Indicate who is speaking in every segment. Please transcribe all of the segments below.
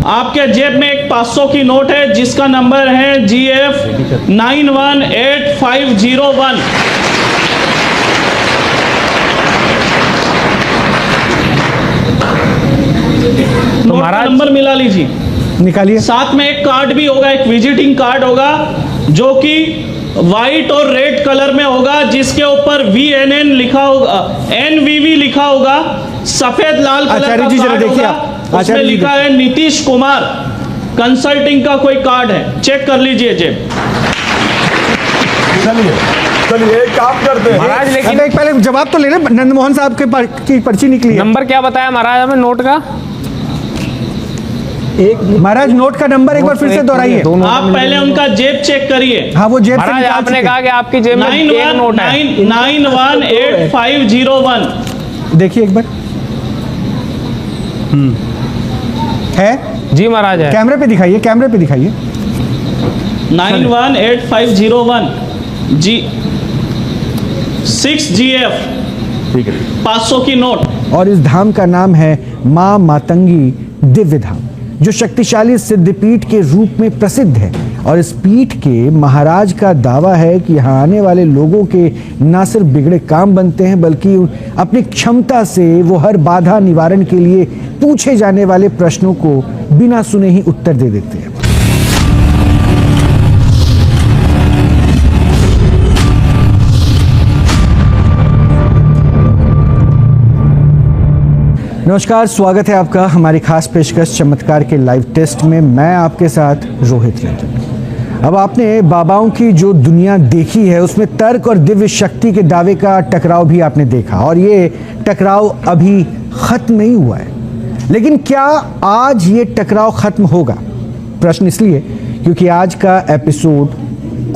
Speaker 1: आपके जेब में एक 500 की नोट है जिसका नंबर है GF 918501। नोट का नंबर मिला लीजिए,
Speaker 2: निकालिए।
Speaker 1: साथ में एक कार्ड भी होगा, एक विजिटिंग कार्ड होगा जो कि व्हाइट और रेड कलर में होगा, जिसके ऊपर VNN लिखा होगा, NVV लिखा होगा, सफेद लाल कलर का कार्ड होगा, उसमें लिखा है नीतीश कुमार कंसल्टिंग का कोई कार्ड है, चेक कर लीजिए जेब।
Speaker 3: चलिए एक काम करते हैं
Speaker 4: महाराज, लेकिन
Speaker 2: एक पहले जवाब तो ले ले। नंदमोहन साहब की पर्ची निकली है।
Speaker 4: नंबर क्या बताया महाराज हमें नोट का?
Speaker 2: एक महाराज नोट का नंबर एक बार फिर से दोहराइए।
Speaker 1: आप पहले उनका जेब चेक करिए।
Speaker 2: हाँ, वो जेब से
Speaker 4: महाराज
Speaker 2: निकाल
Speaker 4: आपने
Speaker 2: चुके।
Speaker 4: कहा कि आपकी जेब में एक नोट है।
Speaker 1: 918501।
Speaker 2: देखिए एक बार। है
Speaker 4: जी महाराज है।
Speaker 2: कैमरे पे दिखाइए, कैमरे पे दिखाइए।
Speaker 1: 918501 जी 6GF,
Speaker 3: ठीक है।
Speaker 1: 500 की नोट।
Speaker 2: और इस धाम का नाम है मां मातंगी दिव्य धाम, जो शक्तिशाली सिद्धपीठ के रूप में प्रसिद्ध है। और इस पीठ के महाराज का दावा है कि यहाँ आने वाले लोगों के न सिर्फ बिगड़े काम बनते हैं, बल्कि अपनी क्षमता से वो हर बाधा निवारण के लिए पूछे जाने वाले प्रश्नों को बिना सुने ही उत्तर दे देते हैं। नमस्कार, स्वागत है आपका हमारी खास पेशकश चमत्कार के लाइव टेस्ट में। मैं आपके साथ रोहित रंजन। अब आपने बाबाओं की जो दुनिया देखी है उसमें तर्क और दिव्य शक्ति के दावे का टकराव भी आपने देखा, और ये टकराव अभी खत्म नहीं हुआ है। लेकिन क्या आज ये टकराव खत्म होगा? प्रश्न इसलिए क्योंकि आज का एपिसोड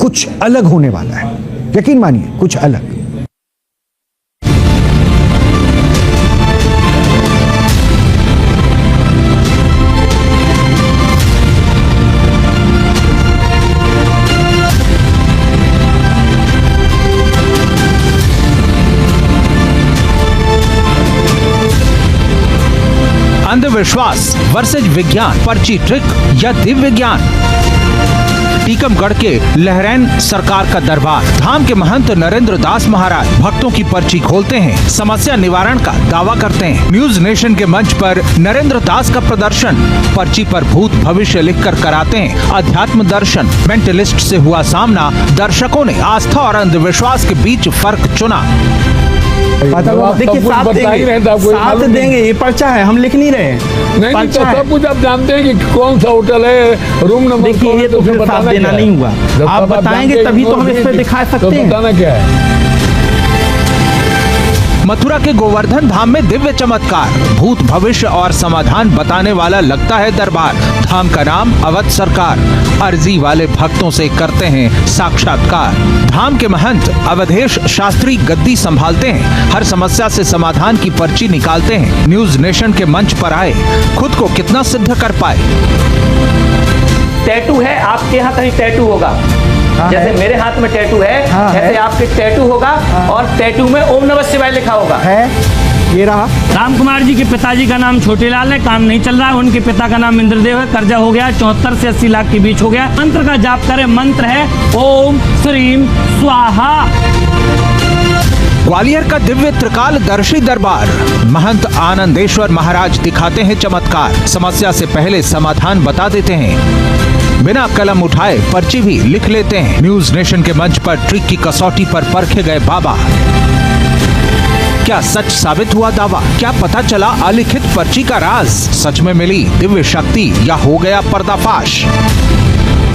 Speaker 2: कुछ अलग होने वाला है। यकीन मानिए, कुछ अलग।
Speaker 5: अंधविश्वास वर्सेज विज्ञान, पर्ची ट्रिक या दिव्य ज्ञान। टीकमगढ़ के लहरैन सरकार का दरबार। धाम के महंत नरेंद्र दास महाराज भक्तों की पर्ची खोलते हैं, समस्या निवारण का दावा करते हैं। न्यूज नेशन के मंच पर नरेंद्र दास का प्रदर्शन। पर्ची पर भूत भविष्य लिखकर कराते हैं अध्यात्म दर्शन। मेंटलिस्ट से हुआ सामना, दर्शकों ने आस्था और अंधविश्वास के बीच फर्क चुना।
Speaker 6: देखिए साथ देंगे, ये पर्चा है, हम लिख नहीं रहे हैं।
Speaker 3: नहीं तो सब कुछ आप जानते हैं कि कौन सा होटल है, रूम नंबर।
Speaker 6: देखिए ये तो फिर साथ देना नहीं हुआ। आप बताएंगे तभी तो हम इस पे दिखा सकते हैं।
Speaker 3: बताना क्या है?
Speaker 5: मथुरा के गोवर्धन धाम में दिव्य चमत्कार, भूत भविष्य और समाधान बताने वाला लगता है दरबार। धाम का नाम अवध सरकार। अर्जी वाले भक्तों से करते हैं साक्षात्कार। धाम के महंत अवधेश शास्त्री गद्दी संभालते हैं, हर समस्या से समाधान की पर्ची निकालते हैं। न्यूज नेशन के मंच पर आए, खुद को कितना सिद्ध कर पाए।
Speaker 7: टैटू है, आपके यहाँ कहीं टैटू होगा, जैसे मेरे हाथ में टैटू है, ऐसे आपके टैटू होगा, और टैटू में ओम नमः शिवाय लिखा होगा।
Speaker 2: है ये रहा।
Speaker 8: राम कुमार जी के पिताजी का नाम छोटेलाल है, काम नहीं चल रहा है। उनके पिता का नाम इंद्रदेव है, कर्जा हो गया, 74 से 80 लाख के बीच हो गया। मंत्र का जाप करें, मंत्र है ओम श्रीम स्वाहा।
Speaker 5: ग्वालियर का दिव्य त्रिकालदर्शी दरबार। महंत आनंदेश्वर महाराज दिखाते हैं चमत्कार। समस्या से पहले समाधान बता देते हैं, बिना कलम उठाए पर्ची भी लिख लेते हैं। न्यूज नेशन के मंच पर ट्रिक की कसौटी पर परखे गए बाबा। क्या सच साबित हुआ दावा? क्या पता चला अलिखित पर्ची का राज? सच में मिली दिव्य शक्ति या हो गया पर्दाफाश?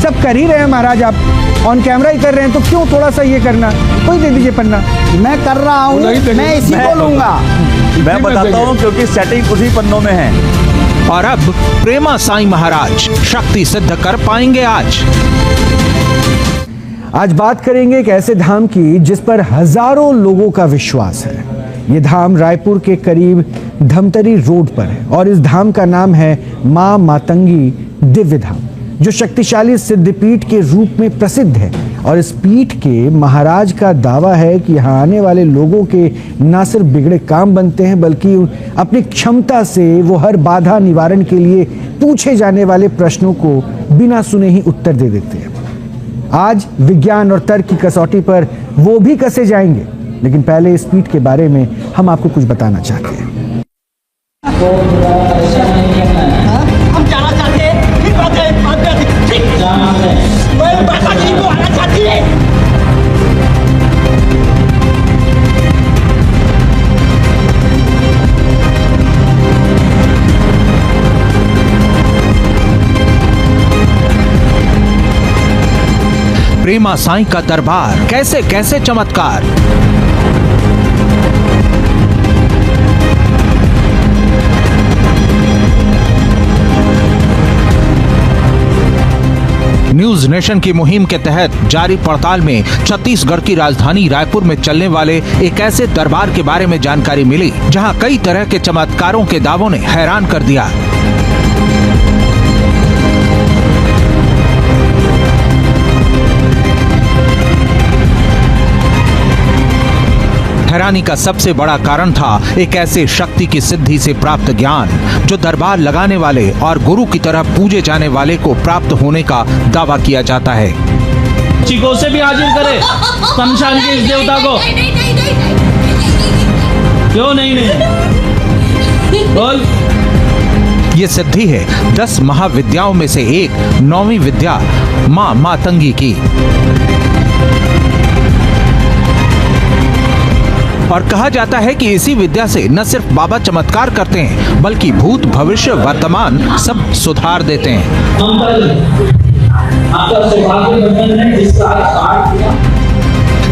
Speaker 2: सब कर ही रहे हैं महाराज, आप ऑन कैमरा ही कर रहे हैं, तो क्यों थोड़ा सा ये करना? कोई दे दीजिए पन्ना। मैं कर रहा हूँ, मैं इसी को लूंगा।
Speaker 3: मैं बताता हूँ क्योंकि सेटिंग उसी पन्नों में है।
Speaker 5: और अब प्रेमा साई महाराज शक्ति सिद्ध कर पाएंगे
Speaker 2: आज बात करेंगे एक ऐसे धाम की जिस पर हजारों लोगों का विश्वास है। ये धाम रायपुर के करीब धमतरी रोड पर है, और इस धाम का नाम है मां मातंगी दिव्य धाम, जो शक्तिशाली सिद्धपीठ के रूप में प्रसिद्ध है। और इस पीठ के महाराज का दावा है कि यहाँ आने वाले लोगों के न सिर्फ बिगड़े काम बनते हैं, बल्कि अपनी क्षमता से वो हर बाधा निवारण के लिए पूछे जाने वाले प्रश्नों को बिना सुने ही उत्तर दे देते हैं। आज विज्ञान और तर्क की कसौटी पर वो भी कसे जाएंगे, लेकिन पहले इस पीठ के बारे में हम आपको कुछ बताना चाहते हैं।
Speaker 9: हम जाना चाहते हैं, ठीक बात है, ठीक मैं पैसा जी को आना चाहती है।
Speaker 5: प्रेमा साईं का दरबार, कैसे कैसे चमत्कार। न्यूज नेशन की मुहिम के तहत जारी पड़ताल में छत्तीसगढ़ की राजधानी रायपुर में चलने वाले एक ऐसे दरबार के बारे में जानकारी मिली जहां कई तरह के चमत्कारों के दावों ने हैरान कर दिया। हैरानी का सबसे बड़ा कारण था एक ऐसे शक्ति की सिद्धि से प्राप्त ज्ञान जो दरबार लगाने वाले और गुरु की तरह पूजे जाने वाले को प्राप्त होने का दावा किया जाता है।
Speaker 1: चिको से भी हाजिर करे शमशान के इस देवता को। क्यों नहीं बोल।
Speaker 5: ये सिद्धि है 10 महाविद्याओं में से एक 9वीं विद्या माँ मातंगी की। और कहा जाता है कि इसी विद्या से न सिर्फ बाबा चमत्कार करते हैं बल्कि भूत भविष्य वर्तमान सब सुधार देते हैं।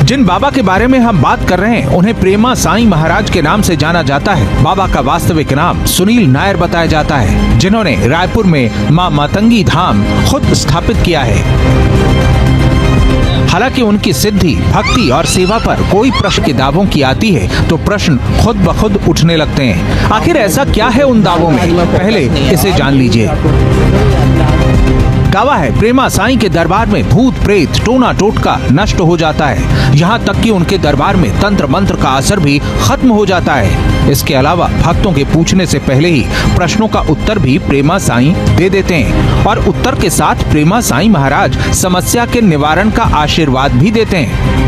Speaker 5: जिन बाबा के बारे में हम बात कर रहे हैं उन्हें प्रेमा साईं महाराज के नाम से जाना जाता है। बाबा का वास्तविक नाम सुनील नायर बताया जाता है, जिन्होंने रायपुर में माँ मातंगी धाम खुद स्थापित किया है। हालांकि उनकी सिद्धि, भक्ति और सेवा पर कोई प्रश्न के दावों की आती है तो प्रश्न खुद ब खुद उठने लगते हैं। आखिर ऐसा क्या है उन दावों में, पहले इसे जान लीजिए। दावा है प्रेमा साईं के दरबार में भूत प्रेत टोना टोटका नष्ट हो जाता है। यहाँ तक कि उनके दरबार में तंत्र मंत्र का असर भी खत्म हो जाता है। इसके अलावा भक्तों के पूछने से पहले ही प्रश्नों का उत्तर भी प्रेमा साईं दे देते हैं और उत्तर के साथ प्रेमा साईं महाराज समस्या के निवारण का आशीर्वाद भी देते हैं।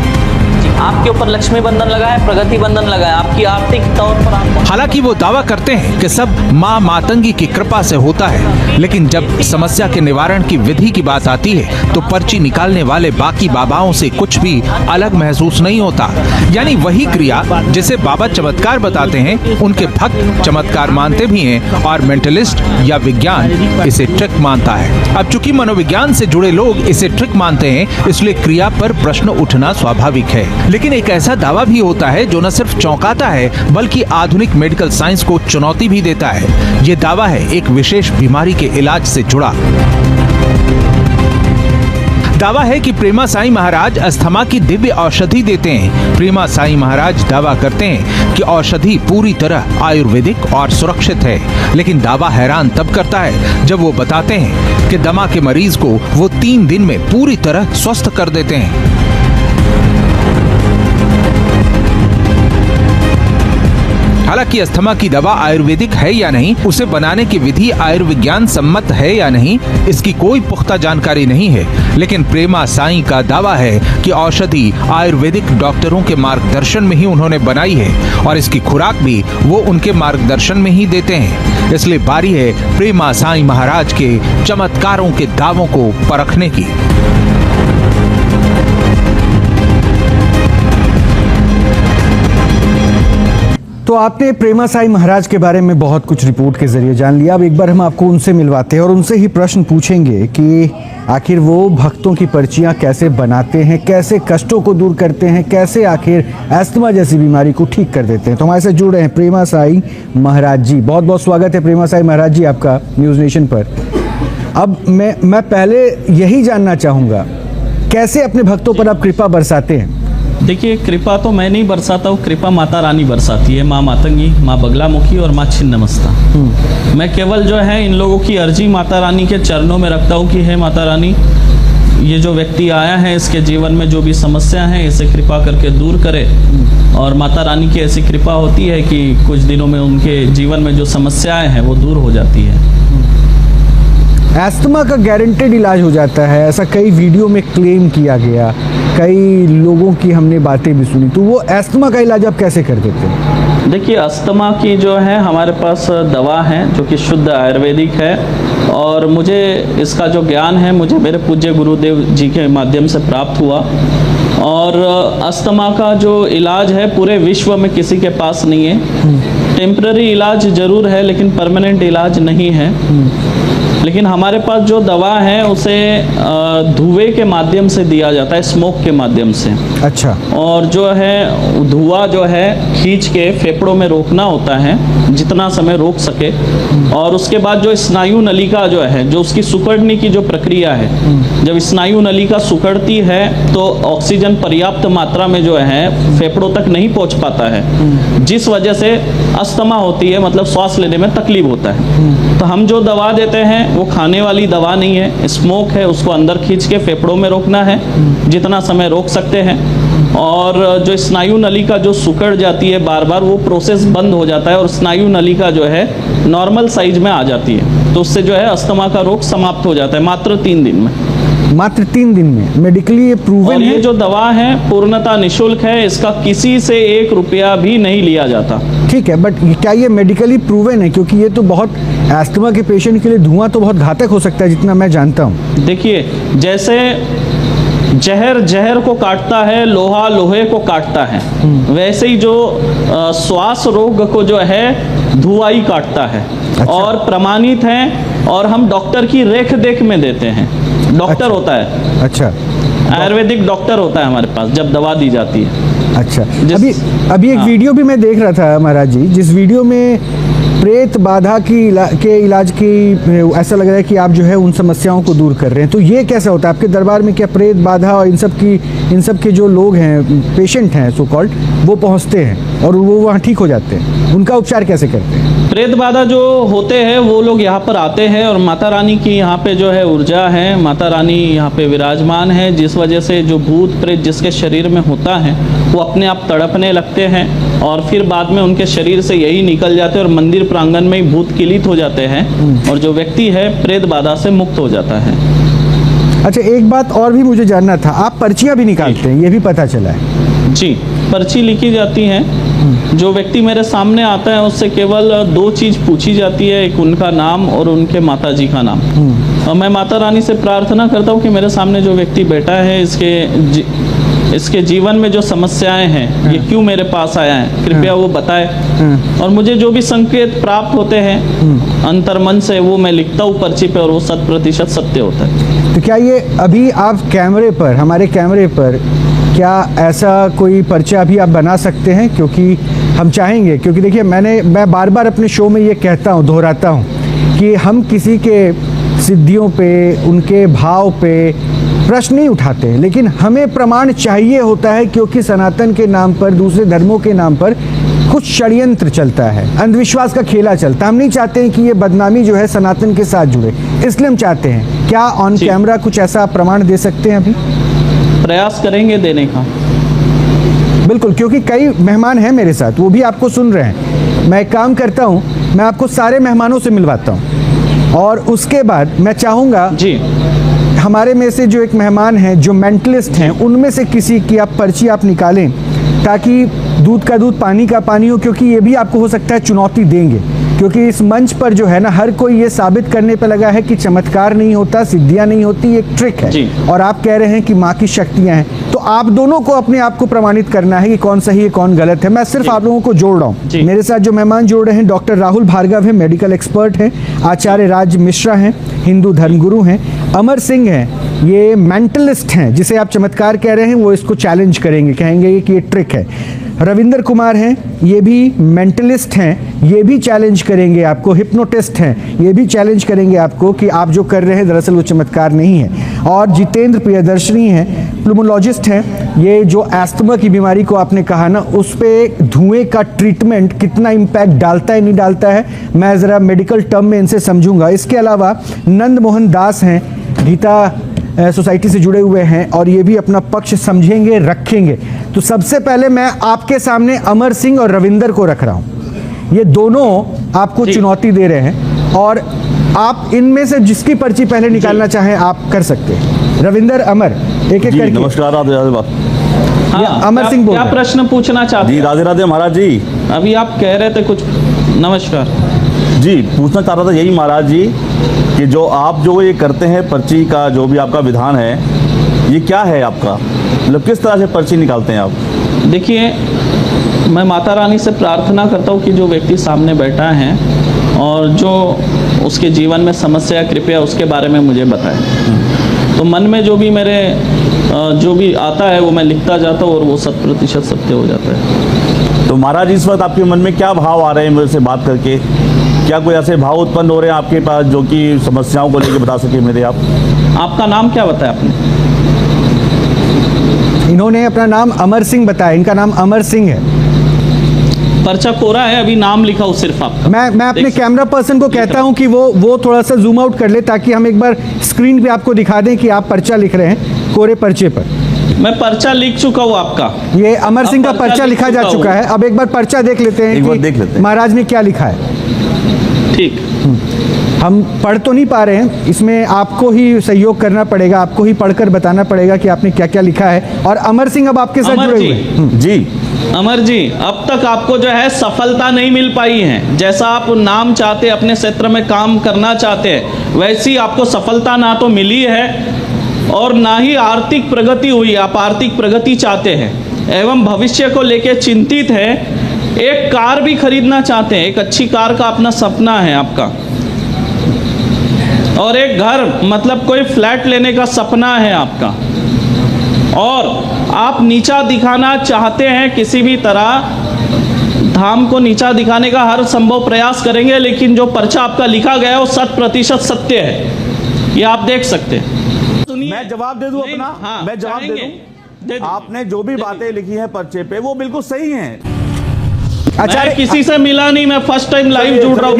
Speaker 7: आपके ऊपर लक्ष्मी बंधन लगा है, प्रगति बंधन लगा है, आपकी आर्थिक तौर पर आपको।
Speaker 5: हालांकि वो दावा करते हैं कि सब माँ मातंगी की कृपा से होता है, लेकिन जब समस्या के निवारण की विधि की बात आती है तो पर्ची निकालने वाले बाकी बाबाओं से कुछ भी अलग महसूस नहीं होता। यानी वही क्रिया जिसे बाबा चमत्कार बताते हैं उनके भक्त चमत्कार मानते भी हैं और मेंटलिस्ट या विज्ञान इसे ट्रिक मानता है। अब चूंकि मनोविज्ञान से जुड़े लोग इसे ट्रिक मानते हैं, इसलिए क्रिया पर प्रश्न उठना स्वाभाविक है। लेकिन एक ऐसा दावा भी होता है जो न सिर्फ चौंकाता है बल्कि आधुनिक मेडिकल साइंस को चुनौती भी देता है। ये दावा है एक विशेष बीमारी के इलाज से जुड़ा। दावा है कि प्रेमा साईं महाराज अस्थमा की दिव्य औषधि देते हैं। प्रेमा साईं महाराज दावा करते हैं कि औषधि पूरी तरह आयुर्वेदिक और सुरक्षित है, लेकिन दावा हैरान तब करता है जब वो बताते हैं कि दमा के मरीज को वो 3 दिन में पूरी तरह स्वस्थ कर देते हैं। हालांकि अस्थमा की दवा आयुर्वेदिक है या नहीं, उसे बनाने की विधि आयुर्विज्ञान सम्मत है या नहीं, इसकी कोई पुख्ता जानकारी नहीं है। लेकिन प्रेमा साईं का दावा है कि औषधि आयुर्वेदिक डॉक्टरों के मार्गदर्शन में ही उन्होंने बनाई है और इसकी खुराक भी वो उनके मार्गदर्शन में ही देते हैं। इसलिए बारी है प्रेमा साईं महाराज के चमत्कारों के दावों को परखने की।
Speaker 2: तो आपने प्रेमा साईं महाराज के बारे में बहुत कुछ रिपोर्ट के जरिए जान लिया। अब एक बार हम आपको उनसे मिलवाते हैं और उनसे ही प्रश्न पूछेंगे कि आखिर वो भक्तों की पर्चियां कैसे बनाते हैं, कैसे कष्टों को दूर करते हैं, कैसे आखिर अस्थमा जैसी बीमारी को ठीक कर देते हैं। तो हमारे साथ जुड़ रहे हैं प्रेमा साईं महाराज जी। बहुत बहुत स्वागत है प्रेमा साईं महाराज जी आपका न्यूज़ नेशन पर। अब मैं पहले यही जानना चाहूँगा, कैसे अपने भक्तों पर आप कृपा बरसाते हैं?
Speaker 1: देखिए, कृपा तो मैं नहीं बरसाता हूँ, कृपा माता रानी बरसाती है। माँ मातंगी, माँ बगलामुखी और माँ छिन्नमस्ता। मैं केवल जो है इन लोगों की अर्जी माता रानी के चरणों में रखता हूँ कि हे माता रानी, ये जो व्यक्ति आया है इसके जीवन में जो भी समस्या है इसे कृपा करके दूर करे। और माता रानी की ऐसी कृपा होती है कि कुछ दिनों में उनके जीवन में जो समस्याएं हैं वो दूर हो जाती है।
Speaker 2: एस्थमा का गारंटेड इलाज हो जाता है, ऐसा कई वीडियो में क्लेम किया गया, कई लोगों की हमने बातें भी सुनी, तो वो एस्थमा का इलाज आप कैसे कर देते हैं?
Speaker 1: देखिए, अस्थमा की जो है हमारे पास दवा है जो कि शुद्ध आयुर्वेदिक है, और मुझे इसका जो ज्ञान है मुझे मेरे पूज्य गुरुदेव जी के माध्यम से प्राप्त हुआ। और अस्थमा का जो इलाज है पूरे विश्व में किसी के पास नहीं है। टेम्पररी इलाज ज़रूर है लेकिन परमानेंट इलाज नहीं है। लेकिन हमारे पास जो दवा है उसे धुएं के माध्यम से दिया जाता है, स्मोक के माध्यम से।
Speaker 2: अच्छा।
Speaker 1: और जो है धुआं जो है खींच के फेफड़ों में रोकना होता है जितना समय रोक सके, और उसके बाद जो स्नायु नलिका जो है, जो उसकी सिकुड़ने की जो प्रक्रिया है, जब स्नायु नलिका सिकुड़ती है तो ऑक्सीजन पर्याप्त मात्रा में जो है फेफड़ों तक नहीं पहुंच पाता है, जिस वजह से अस्थमा होती है, मतलब सांस लेने में तकलीफ होता है। तो हम जो दवा देते हैं वो खाने वाली दवा नहीं है, स्मोक है, उसको अंदर खींच के फेफड़ों में रोकना है, जितना समय रोक सकते हैं। और जो स्नायु नलिका जो सिकुड़ जाती है बार बार, वो प्रोसेस बंद हो जाता है और स्नायु नलिका जो है नॉर्मल साइज में आ जाती है, तो उससे जो है अस्थमा का रोग समाप्त हो जाता है मात्र 3 दिन में।
Speaker 2: मात्र 3 दिन में? मेडिकली ये प्रूवन
Speaker 1: और
Speaker 2: है?
Speaker 1: ये जो दवा है पूर्णतः निःशुल्क है, इसका किसी से 1 रुपया भी नहीं लिया जाता।
Speaker 2: ठीक है, बट क्या ये मेडिकली प्रूवन है? क्योंकि ये तो बहुत एस्थमा के पेशेंट के लिए धुआं तो बहुत घातक हो सकता है जितना मैं जानता हूँ।
Speaker 1: देखिए, जैसे जहर जहर को काटता है, लोहा लोहे को काटता है, वैसे ही जो श्वास रोग को जो है धुआं ही काटता है।
Speaker 2: अच्छा।
Speaker 1: और प्रमाणित है, और हम डॉक्टर की रेख देख में देते हैं। डॉक्टर
Speaker 2: अच्छा।
Speaker 1: होता है।
Speaker 2: अच्छा।
Speaker 1: आयुर्वेदिक डॉक्टर होता है हमारे पास जब दवा दी जाती है।
Speaker 2: अच्छा। अभी एक वीडियो भी मैं देख रहा था महाराज जी, जिस वीडियो में प्रेत बाधा के इलाज की ऐसा लग रहा है कि आप जो है उन समस्याओं को दूर कर रहे हैं, तो ये कैसा होता है आपके दरबार में? क्या प्रेत बाधा और इन सब के जो लोग हैं, पेशेंट हैं सो कॉल्ड, वो पहुंचते हैं और वो वहाँ ठीक हो जाते हैं? उनका उपचार कैसे करते हैं?
Speaker 1: प्रेत बाधा जो होते हैं वो लोग यहाँ पर आते हैं, और माता रानी की यहाँ पे जो है ऊर्जा है, माता रानी यहाँ पे विराजमान है, जिस वजह से जो भूत प्रेत जिसके शरीर में होता है वो अपने आप तड़पने लगते हैं, और फिर बाद में उनके शरीर से यही निकल जाते हैं और मंदिर प्रांगण में ही भूत किलित हो जाते हैं, और जो व्यक्ति है प्रेत बाधा से मुक्त हो जाता है।
Speaker 2: अच्छा, एक बात और भी मुझे जानना था, आप पर्चियाँ भी निकालते हैं, ये भी पता चला है?
Speaker 1: जी, पर्ची लिखी जाती हैं। जो व्यक्ति मेरे सामने आता है उससे केवल 2 चीज़ पूछी जाती है, एक उनका नाम और उनके माताजी का नाम। और मैं माता रानी से प्रार्थना करता हूँ कि मेरे सामने जो व्यक्ति बैठा है इसके जीवन में जो समस्याएं हैं, ये क्यों मेरे पास आया है, कृपया वो बताए। और मुझे जो भी संकेत प्राप्त होते हैं अंतर्मन से, वो मैं लिखता हूँ पर्ची पे, और वो 100% सत्य होता है।
Speaker 2: तो क्या ये अभी आप कैमरे पर, हमारे कैमरे पर, क्या ऐसा कोई पर्चा अभी आप बना सकते हैं? क्योंकि हम चाहेंगे, क्योंकि देखिए मैं बार बार अपने शो में ये कहता हूँ, दोहराता हूँ कि हम किसी के सिद्धियों पे, उनके भाव पे प्रश्न नहीं उठाते, लेकिन हमें प्रमाण चाहिए होता है, क्योंकि सनातन के नाम पर, दूसरे धर्मों के नाम पर कुछ षड्यंत्र चलता है, अंधविश्वास का खेला चलता है। हम नहीं चाहते हैं कि ये बदनामी जो है सनातन के साथ जुड़े, इसलिए हम चाहते हैं, क्या ऑन कैमरा कुछ ऐसा प्रमाण दे सकते हैं? अभी
Speaker 1: प्रयास करेंगे देने का।
Speaker 2: बिल्कुल, क्योंकि कई मेहमान हैं मेरे साथ, वो भी आपको सुन रहे हैं। मैं एक काम करता हूँ, मैं आपको सारे मेहमानों से मिलवाता हूँ, और उसके बाद मैं चाहूँगा
Speaker 1: जी,
Speaker 2: हमारे में से जो एक मेहमान हैं जो मेंटलिस्ट हैं, उनमें से किसी की आप पर्ची आप निकालें, ताकि दूध का दूध पानी का पानी हो, क्योंकि ये भी आपको हो सकता है चुनौती देंगे, क्योंकि इस मंच पर जो है ना, हर कोई ये साबित करने पे लगा है कि चमत्कार नहीं होता, सिद्धियां नहीं होती, एक ट्रिक है। और आप कह रहे हैं कि माँ की शक्तियां हैं, तो आप दोनों को अपने आप को प्रमाणित करना है कि कौन सही है कौन गलत है। मैं सिर्फ आप लोगों को जोड़ रहा हूँ। मेरे साथ जो मेहमान जोड़ रहे हैं, डॉक्टर राहुल भार्गव है, मेडिकल एक्सपर्ट हैं, आचार्य राज मिश्रा हैं, हिंदू धर्मगुरु हैं, अमर सिंह हैं, ये मेंटलिस्ट हैं, जिसे आप चमत्कार कह रहे हैं, वो इसको चैलेंज करेंगे, कहेंगे कि ये ट्रिक है। रविंदर कुमार हैं, ये भी मेंटलिस्ट हैं, ये भी चैलेंज करेंगे आपको। हिप्नोटिस्ट हैं, ये भी चैलेंज करेंगे आपको कि आप जो कर रहे हैं दरअसल वो चमत्कार नहीं है। और जितेंद्र प्रियदर्शनी हैं, प्लूमोलॉजिस्ट हैं, ये जो एस्थमा की बीमारी को आपने कहा ना, उस पे धुएं का ट्रीटमेंट कितना इम्पैक्ट डालता है नहीं डालता है, मैं ज़रा मेडिकल टर्म में इनसे समझूंगा। इसके अलावा नंद मोहन दास हैं, गीता सोसाइटी से जुड़े हुए हैं, और ये भी अपना पक्ष समझेंगे, रखेंगे। तो सबसे पहले मैं आपके सामने अमर सिंह और रविंदर को रख रहा हूँ। ये दोनों आपको चुनौती दे रहे हैं, और आप इनमें से जिसकी पर्ची पहले निकालना चाहें आप कर सकते हैं। रविंदर, अमर, एक एक करके।
Speaker 10: नमस्कार,
Speaker 1: हाँ,
Speaker 2: अमर सिंह बोल
Speaker 1: क्या
Speaker 2: रहे हैं।
Speaker 1: प्रश्न पूछना चाहते
Speaker 10: जी
Speaker 1: हैं?
Speaker 10: राधे राधे महाराज जी।
Speaker 1: अभी आप कह रहे थे कुछ। नमस्कार
Speaker 10: जी, पूछना चाह रहा था यही महाराज जी कि जो आप जो ये करते हैं पर्ची का जो भी आपका विधान है, ये क्या है आपका, मतलब किस तरह से पर्ची निकालते हैं आप?
Speaker 1: देखिए, मैं माता रानी से प्रार्थना करता हूँ कि जो व्यक्ति सामने बैठा है और जो उसके जीवन में समस्या, कृपया उसके बारे में मुझे बताएं। तो मन में जो भी मेरे जो भी आता है वो मैं लिखता जाता हूँ और वो 100% सत्य हो जाता है।
Speaker 10: तो महाराज इस वक्त आपके मन में क्या भाव आ रहे हैं मेरे से बात करके? क्या कोई ऐसे भाव उत्पन्न हो रहे हैं आपके पास जो कि समस्याओं को लेकर बता सके मेरे आप?
Speaker 1: आपका नाम क्या बताया आपने?
Speaker 2: इन्होंने अपना नाम अमर सिंह बताया, इनका नाम अमर सिंह है।
Speaker 1: पर्चा कोरा है, अभी नाम लिखा हो सिर्फ आपका।
Speaker 2: मैं अपने कैमरा पर्सन को कहता हूं कि वो थोड़ा सा जूम आउट कर ले ताकि हम एक बार स्क्रीन पे आपको दिखा दें कि आप पर्चा लिख रहे हैं कोरे पर्चे पर।
Speaker 1: मैं पर्चा लिख चुका हूँ आपका।
Speaker 2: ये अमर सिंह का पर्चा लिखा जा चुका है। अब एक बार पर्चा देख लेते हैं कि महाराज ने क्या लिखा है।
Speaker 1: ठीक,
Speaker 2: हम पढ़ तो नहीं पा रहे हैं, इसमें आपको ही सहयोग करना पड़ेगा, आपको ही पढ़कर बताना पड़ेगा कि आपने क्या क्या लिखा है। और अमर सिंह अब आपके साथ जुड़े हुए हैं।
Speaker 10: जी
Speaker 1: अमर जी, अब तक आपको जो है सफलता नहीं मिल पाई है। जैसा आप नाम चाहते, अपने क्षेत्र में काम करना चाहते हैं, वैसी आपको सफलता ना तो मिली है और ना ही आर्थिक प्रगति हुई। आप आर्थिक प्रगति चाहते हैं एवं भविष्य को लेकर चिंतित है। एक कार भी खरीदना चाहते हैं, एक अच्छी कार का अपना सपना है आपका, और एक घर मतलब कोई फ्लैट लेने का सपना है आपका, और आप नीचा दिखाना चाहते हैं किसी भी तरह। धाम को नीचा दिखाने का हर संभव प्रयास करेंगे, लेकिन जो पर्चा आपका लिखा गया है वो 100% सत्य है। ये आप देख सकते हैं।
Speaker 10: मैं जवाब दे दूं अपना?
Speaker 1: हाँ,
Speaker 10: मैं जवाब दे दूं? आपने जो भी बातें लिखी हैं पर्चे पे वो बिल्कुल सही हैं।
Speaker 1: आचार्य, किसी से मिला नहीं, मैं फर्स्ट टाइम लाइव जुड़ रहा हूँ।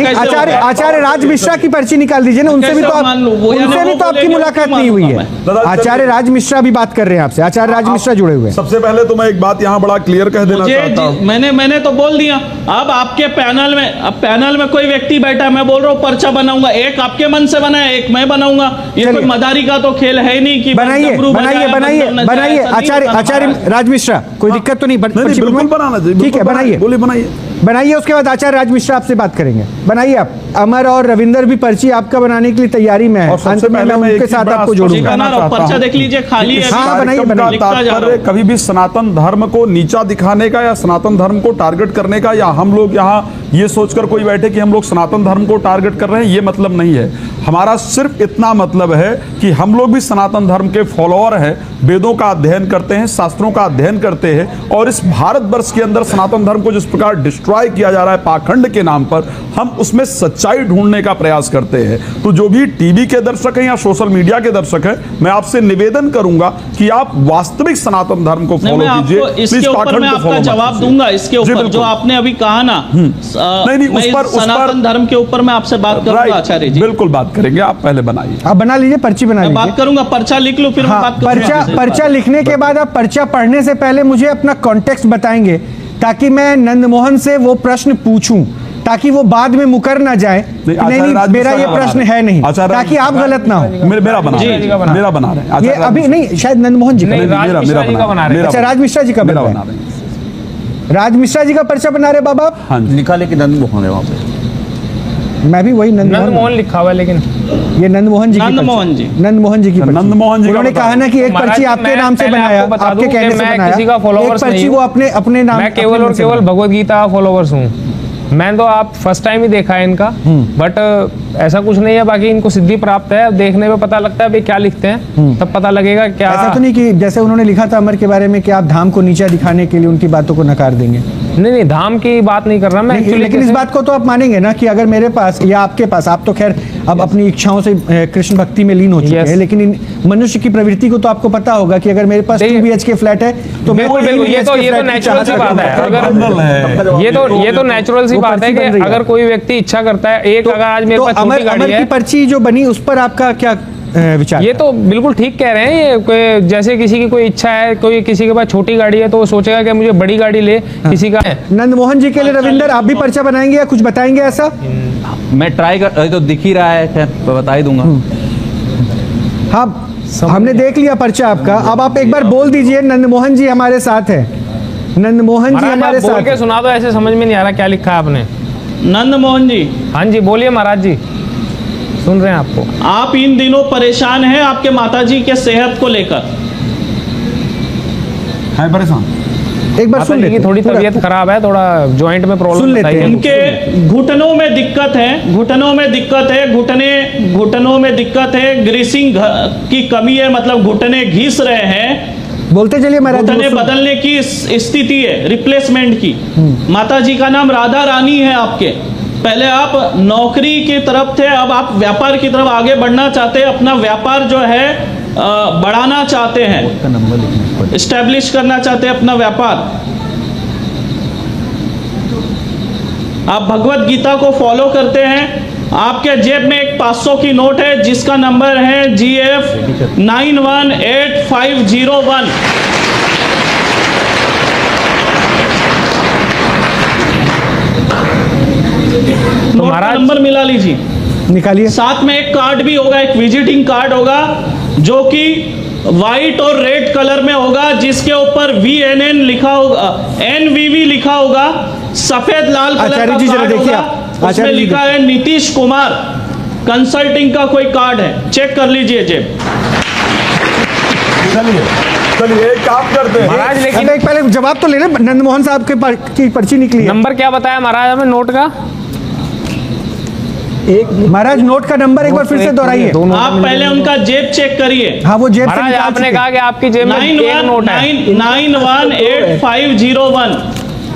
Speaker 2: आचार्य राज मिश्रा की पर्ची निकाल दीजिए ना, उनसे भी तो आपकी मुलाकात नहीं हुई है। आचार्य राज मिश्रा भी बात कर रहे हैं आपसे। आचार्य राज मिश्रा जुड़े हुए हैं।
Speaker 3: सबसे पहले तो मैं एक बात यहाँ बड़ा क्लियर कह देना चाहता हूँ।
Speaker 1: मैंने तो बोल दिया। अब आपके पैनल में कोई व्यक्ति बैठा है, मैं बोल रहा हूँ पर्चा बनाऊंगा, एक आपके मन से बना है, एक मैं बनाऊंगा। ये कोई मदारी का तो खेल है नहीं कि
Speaker 2: बनाइए। आचार्य राज मिश्रा, कोई दिक्कत तो नहीं?
Speaker 3: बिल्कुल बनाना चाहिए।
Speaker 2: ठीक है, बनाइए। उसके बाद आचार्य राज मिश्रा आपसे बात करेंगे। बनाइए आप। अमर और रविंदर भी पर्ची आपका बनाने के लिए तैयारी में है। अंत में मैं उनके साथ आपको जोड़ूंगा।
Speaker 1: पर्चा देख लीजिए, खाली है।
Speaker 2: हाँ, बनाइए।
Speaker 3: कभी भी सनातन धर्म को नीचा दिखाने का या सनातन धर्म को टारगेट करने का, या हम लोग यहाँ ये सोचकर कोई बैठे कि हम लोग सनातन धर्म को टारगेट कर रहे हैं, ये मतलब नहीं है। हमारा सिर्फ इतना मतलब है कि हम लोग भी सनातन धर्म के फॉलोअर हैं, वेदों का अध्ययन करते हैं, शास्त्रों का अध्ययन करते हैं, और इस भारतवर्ष के अंदर सनातन धर्म को जिस प्रकार डिस्ट्रॉय किया जा रहा है पाखंड के नाम पर, हम उसमें सच्चाई ढूंढने का प्रयास करते हैं। तो जो भी टीवी के दर्शक हैं या सोशल मीडिया के दर्शक हैं, मैं आपसे निवेदन करूंगा कि आप वास्तविक सनातन धर्म को फॉलो कीजिए।
Speaker 1: इसके ऊपर मैं आपका जवाब दूंगा। इसके ऊपर जो आपने अभी कहा ना,
Speaker 3: सनातन
Speaker 1: धर्म के ऊपर मैं आपसे बात करूंगा आचार्य जी।
Speaker 3: बिल्कुल बात करेंगे, आप पहले बनाइए।
Speaker 2: आप बना लीजिए, पर्ची बना लीजिए।
Speaker 1: बात करूंगा, पर्चा लिख लो, फिर मैं बात करूंगा।
Speaker 2: पर्चा लिखने के बाद आप पर्चा पढ़ने से पहले मुझे अपना कॉन्टेक्स्ट बताएंगे ताकि मैं नंदमोहन से वो प्रश्न पूछूं, ताकि वो बाद में मुकर ना जाए। नहीं, मेरा ये प्रश्न है नहीं, ताकि आप गलत ना हो।
Speaker 3: मेरा बना रहे हैं
Speaker 2: ये अभी नहीं, शायद नंदमोहन जी का। अच्छा, राज मिश्रा जी का बना रहे हैं। राज मिश्रा जी का पर्चा बना रहे बाबा आप?
Speaker 10: हाँ, लिखा लेकिन नंदमोहन है वहाँ पे।
Speaker 2: मैं भी वही
Speaker 4: नंदमोहन लिखा हुआ है, लेकिन
Speaker 2: ये नंदमोहन जी की उन्होंने कहा ना कि एक पर्ची आपके नाम से बनाया, आपके कहने से बनाया,
Speaker 4: किसी का फॉलोवर्स
Speaker 2: एक पर्ची वो अपने नाम।
Speaker 4: मैं केवल और केवल भगवत गीता फॉलोवर्स हूँ। मैं तो आप फर्स्ट टाइम ही देखा है इनका, बट ऐसा कुछ नहीं है। बाकी इनको सिद्धि प्राप्त है, देखने में पता लगता है भाई क्या लिखते हैं, तब पता लगेगा क्या।
Speaker 2: ऐसा तो नहीं कि जैसे उन्होंने लिखा था अमर के बारे में कि आप धाम को नीचा दिखाने के लिए उनकी बातों को नकार देंगे।
Speaker 4: नहीं, धाम की बात नहीं कर रहा मैं।
Speaker 2: लेकिन इस बात को तो आप मानेंगे ना कि अगर मेरे पास या आपके पास, आप तो खैर अब अपनी इच्छाओं से कृष्ण भक्ति में लीन हो चुके हैं, लेकिन मनुष्य की प्रवृत्ति को तो आपको पता होगा कि अगर मेरे पास 2 BHK फ्लैट है तो
Speaker 4: ये तो नेचुरल सी बात है। अगर ये तो नेचुरल सी बात है कि अगर कोई व्यक्ति इच्छा करता है, एक अगर आज मेरे पास छोटी गाड़ी है।
Speaker 2: अमर की पर्ची जो बनी उस पर आपका क्या विचार?
Speaker 4: ये तो बिल्कुल ठीक कह रहे हैं। ये कोई जैसे किसी की कोई इच्छा है, कोई किसी के पास छोटी गाड़ी है तो वो सोचेगा कि मुझे बड़ी गाड़ी ले, किसी का
Speaker 2: नंदमोहन जी के लिए रविंदर आप भी पर्चा बनाएंगे या कुछ बताएंगे ऐसा?
Speaker 11: मैं ट्राई कर, तो दिख ही रहा है, बता ही दूंगा।
Speaker 2: हाँ, हमने देख लिया पर्चा आपका। अब आप एक बार बोल दीजिए, नंदमोहन जी हमारे साथ है। नंदमोहन जी
Speaker 4: महाराज
Speaker 2: हमारे
Speaker 4: आप बोल
Speaker 2: साथ
Speaker 4: के
Speaker 2: है।
Speaker 4: सुना दो, ऐसे समझ में नहीं आ रहा क्या लिखा है आपने।
Speaker 1: नंदमोहन जी,
Speaker 4: हाँ जी बोलिए महाराज जी, सुन रहे हैं आपको।
Speaker 1: आप इन दिनों परेशान हैं आपके माताजी के सेहत को लेकर?
Speaker 3: है परेशान?
Speaker 2: एक बार
Speaker 4: माता
Speaker 2: सुन
Speaker 4: जी की
Speaker 2: लेते
Speaker 4: थोड़ी
Speaker 2: हैं, पूरा-
Speaker 4: तबीयत खराब है, थोड़ा जॉइंट में
Speaker 2: सुन
Speaker 4: प्रॉब्लम
Speaker 2: लेते
Speaker 4: बताइए।
Speaker 2: हैं।
Speaker 1: उनके घुटनों में दिक्कत है, घुटनों में दिक्कत है, घुटनों में दिक्कत है, ग्रीसिंग की कमी है, मतलब घुटने घिस रहे हैं,
Speaker 2: बोलते चलिए महाराज जी,
Speaker 1: घुटने
Speaker 2: वो सुन-
Speaker 1: बदलने की स्थिति है, रिप्लेसमेंट की। माता जी का नाम राधा रानी है आपके। पहले आप नौकरी की तरफ थे, अब आप व्यापार की तरफ आगे बढ़ना चाहते हैं, अपना व्यापार जो है बढ़ाना चाहते हैं, इस्टेब्लिश करना चाहते हैं अपना व्यापार। आप भगवत गीता को फॉलो करते हैं। आपके जेब में एक 500 की नोट है जिसका नंबर है GF 918501। नोट का
Speaker 4: महाराज-
Speaker 1: नंबर मिला लीजिए।
Speaker 2: निकालिए।
Speaker 1: साथ में एक कार्ड भी होगा, एक विजिटिंग कार्ड होगा जो कि व्हाइट और रेड कलर में होगा, जिसके ऊपर VNN लिखा होगा, NVV लिखा होगा, सफेद लाल कलर
Speaker 2: आचार्य
Speaker 1: का
Speaker 2: जी, जरा
Speaker 1: कार्ड
Speaker 2: देखिए
Speaker 1: होगा।
Speaker 2: आप।
Speaker 1: उसमें
Speaker 2: आचार्य जी,
Speaker 1: लिखा है नीतीश कुमार कंसल्टिंग का कोई कार्ड है, चेक कर लीजिए जेब।
Speaker 3: चलिए चलिए एक काम करते हैं।
Speaker 4: महाराज लेकिन
Speaker 2: अब एक पहले जवाब तो ले लें। नंदमोहन साहब के की पर्ची निकली है।
Speaker 4: नंबर क्या बताया महाराज हमें नोट का?
Speaker 2: महाराज नोट का नंबर एक बार फिर से दोहराइए।
Speaker 1: आप पहले उनका जेब चेक करिए।
Speaker 2: हाँ, वो जेब से
Speaker 4: महाराज
Speaker 2: निकाल
Speaker 4: आपने
Speaker 2: चुके।
Speaker 4: कहा कि आपकी जेब में एक नोट है।
Speaker 1: 918501।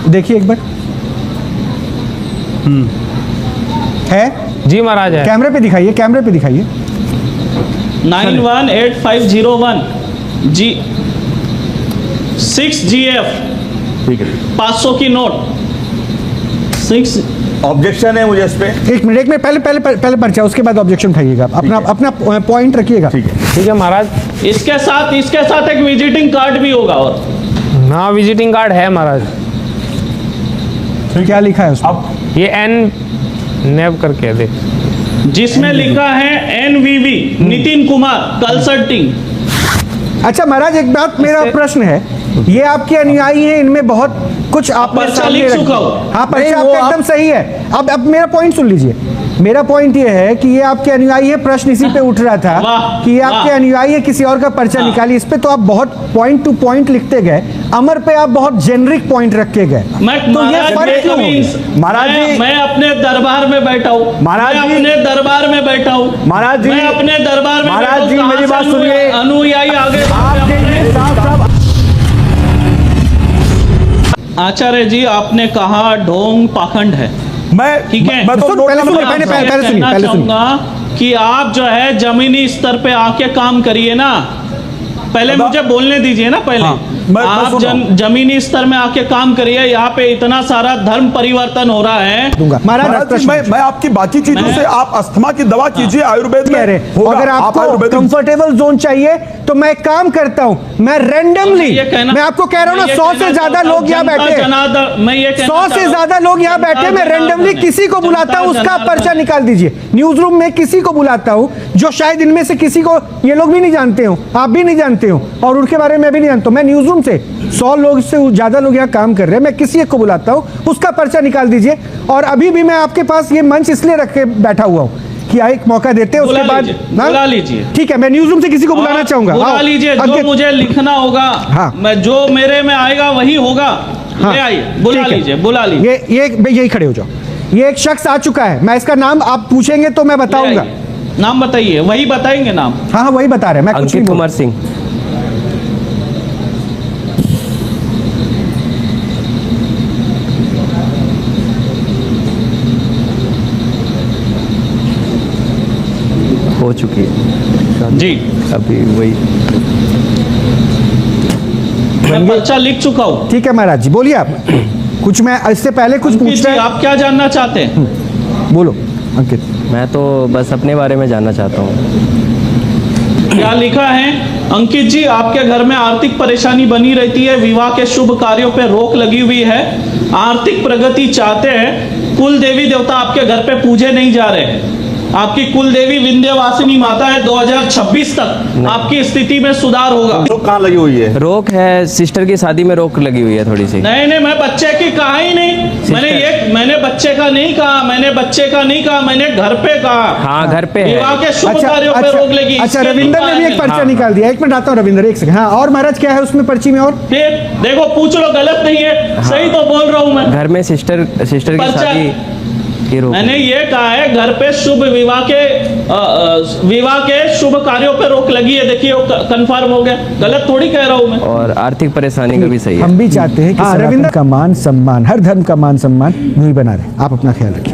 Speaker 2: देखिए एक बार। है?
Speaker 4: जी महाराज है।
Speaker 2: कैमरे पे दिखाइए, कैमरे पे दिखाइए।
Speaker 1: 918501 जी 6GF
Speaker 10: ठीक है,
Speaker 1: 500 की नोट 6।
Speaker 10: ऑब्जेक्शन है मुझे इस पे।
Speaker 2: एक मिनट पहले पर्चा, उसके बाद ऑब्जेक्शन उठाइएगा। अपना अपना पॉइंट रखिएगा।
Speaker 10: ठीक है,
Speaker 4: ठीक है महाराज।
Speaker 1: इसके साथ एक विजिटिंग कार्ड भी होगा। और
Speaker 4: हाँ विजिटिंग कार्ड है महाराज।
Speaker 2: क्या लिखा है उसमें?
Speaker 3: अब
Speaker 4: ये N नेव करके है, देख।
Speaker 1: जिसमें लिखा है NVV नितिन कुमार कंसल्टिंग।
Speaker 2: अच्छा महाराज, एक बात, मेरा प्रश्न है, ये आपके अनुयायी हैं, इनमें बहुत कुछ आपने
Speaker 1: पर्चा
Speaker 2: सामने
Speaker 1: लिख
Speaker 2: रख
Speaker 1: चुका
Speaker 2: दिया।
Speaker 1: हूं।
Speaker 2: हाँ, पर्चा
Speaker 10: नहीं, वो
Speaker 2: आपका एकदम सही है। अब मेरा पॉइंट सुन लीजिए। मेरा पॉइंट ये है कि ये आपके अनुयायी है। प्रश्न इसी पे उठ रहा था
Speaker 1: वाह,
Speaker 2: कि ये आपके
Speaker 1: वाह।
Speaker 2: अनुयायी है, किसी और का पर्चा निकालिए। इस पे तो आप बहुत पॉइंट टू पॉइंट लिखते गए, अमर पे आप बहुत जेनरिक पॉइंट रख के गए। तो ये फर्क क्यों हो गया?
Speaker 10: महाराज जी-
Speaker 1: मैं अपने दरबार में बैठा हूँ।
Speaker 10: महाराज
Speaker 1: मैं
Speaker 10: जी-
Speaker 1: अपने दरबार में बैठा हूँ।
Speaker 10: महाराज जी-
Speaker 1: मैं अपने दरबार में
Speaker 10: महाराज
Speaker 1: बैठा हूँ।
Speaker 10: जी,
Speaker 1: कहाँ
Speaker 10: मेरी
Speaker 1: से
Speaker 10: बात सुनिए।
Speaker 1: अनुयायी आगे आचार्य जी, आपने कहा ढोंग पाखंड है। ठीक है,
Speaker 3: मैं तो
Speaker 2: सुन,
Speaker 3: नोट
Speaker 2: पहले
Speaker 3: का
Speaker 2: सुनिए,
Speaker 3: मतलब-
Speaker 2: पहले सुनिए,
Speaker 1: कहना
Speaker 2: पहले सुनिए।
Speaker 1: चाहूंगा कि आप जो है जमीनी स्तर पे आके काम करिए ना। पहले मुझे बोलने दीजिए ना। पहले
Speaker 3: मैं
Speaker 1: आप
Speaker 3: सुन रहा हूं।
Speaker 1: जमीनी स्तर में आके काम करिए। यहाँ पे इतना सारा धर्म परिवर्तन हो रहा है।
Speaker 2: दूंगा महाराज,
Speaker 3: महाराज जी, मैं आपकी बाकी चीजों से, आप अस्थमा की दवा कीजिए, आयुर्वेद
Speaker 2: कह रहे
Speaker 3: में होगा।
Speaker 2: अगर
Speaker 3: आप
Speaker 2: आपको
Speaker 3: आयुर्वेदिक
Speaker 2: कंफर्टेबल जोन चाहिए तो मैं एक काम करता हूं, मैं रैंडमली, मैं आपको कह रहा हूं ना, 100 से ज्यादा लोग यहाँ बैठे, 100 से ज्यादा लोग यहाँ बैठे, मैं रैंडमली किसी को बुलाता हूं, उसका पर्चा निकाल दीजिए। न्यूज रूम में किसी को बुलाता हूं जो शायद इनमें से किसी को ये लोग भी नहीं जानते हो, आप भी नहीं जानते हो, और उनके बारे में मैं भी नहीं जानता हूं। मैं न्यूज रूम से 100 लोग से ज्यादा लोग यहाँ काम कर रहे हैं, मैं किसी एक को बुलाता हूं, उसका पर्चा निकाल दीजिए। और अभी भी मैं आपके पास ये मंच इसलिए रख के बैठा हुआ हूं कि एक मौका देते हैं, उसके बाद
Speaker 1: बुला लीजिए।
Speaker 2: ठीक है, मैं न्यूज रूम से किसी को बुलाना चाहूंगा।
Speaker 1: बुला
Speaker 2: आओ,
Speaker 1: लीजिए, जो
Speaker 2: अंकित।
Speaker 1: मुझे लिखना होगा,
Speaker 2: हाँ।
Speaker 1: मैं जो मेरे में आएगा वही होगा।
Speaker 2: हाँ,
Speaker 1: ले आइए, बुला
Speaker 2: ठीक है।
Speaker 1: लीजिए, बुला लीजिए।
Speaker 2: ये यही खड़े हो जाओ। ये एक शख्स आ चुका है, मैं इसका नाम आप पूछेंगे तो मैं बताऊंगा।
Speaker 1: नाम बताइए, वही बताएंगे नाम।
Speaker 2: हाँ हाँ, वही बता रहे हैं, मैं कुछ नहीं बोल-
Speaker 11: सिंह। हो चुकी है
Speaker 1: जी,
Speaker 11: अभी वही।
Speaker 1: मैं पर्चा लिख चुका हूँ।
Speaker 2: ठीक है महाराज जी, बोलिए आप। कुछ मैं इससे पहले कुछ
Speaker 1: अंकित
Speaker 2: पूछना
Speaker 1: जी,
Speaker 2: है?
Speaker 1: आप क्या जानना चाहते हैं?
Speaker 2: बोलो अंकित।
Speaker 11: मैं तो बस अपने बारे में जानना चाहता हूँ।
Speaker 1: क्या लिखा है? अंकित जी, आपके घर में आर्थिक परेशानी बनी रहती है, विवाह के शुभ कार्यों पे रोक लगी हुई है, आर्थिक प्रगति चाहते हैं, कुल देवी देवता आपके घर पे पूजे नहीं जा रहे, आपकी कुल देवी विंध्यवासिनी माता है, 2026 तक आपकी स्थिति में सुधार होगा।
Speaker 10: तो कहाँ लगी हुई है?
Speaker 11: रोक है, सिस्टर की शादी में रोक लगी हुई है थोड़ी सी।
Speaker 1: नहीं नहीं, मैं बच्चे की कहा ही नहीं, मैंने बच्चे का नहीं कहा, मैंने घर पे कहा।
Speaker 11: हाँ, घर पे है।
Speaker 1: विवाह के शुभ कार्यों पे रोक लगी।
Speaker 2: अच्छा, रविंदर ने भी एक पर्चा निकाल दिया। 1 मिनट आता हूँ रविंदर, 1 सेकंड। हाँ, और महाराज क्या है उसमें पर्ची में? और
Speaker 1: फिर देखो, पूछ लो, गलत नहीं है, सही तो बोल रहा हूँ मैं।
Speaker 11: घर में सिस्टर की शादी की रोक।
Speaker 1: मैंने ये कहा है घर पे शुभ विवाह के शुभ कार्यों पे रोक लगी है। देखिए, कंफर्म हो गया, गलत थोड़ी कह रहा हूँ मैं।
Speaker 11: और आर्थिक परेशानी का भी सही है।
Speaker 2: हम भी चाहते हैं कि रविंदर का मान सम्मान, हर धर्म का मान सम्मान यूं ही बना रहे। आप अपना ख्याल रखिए।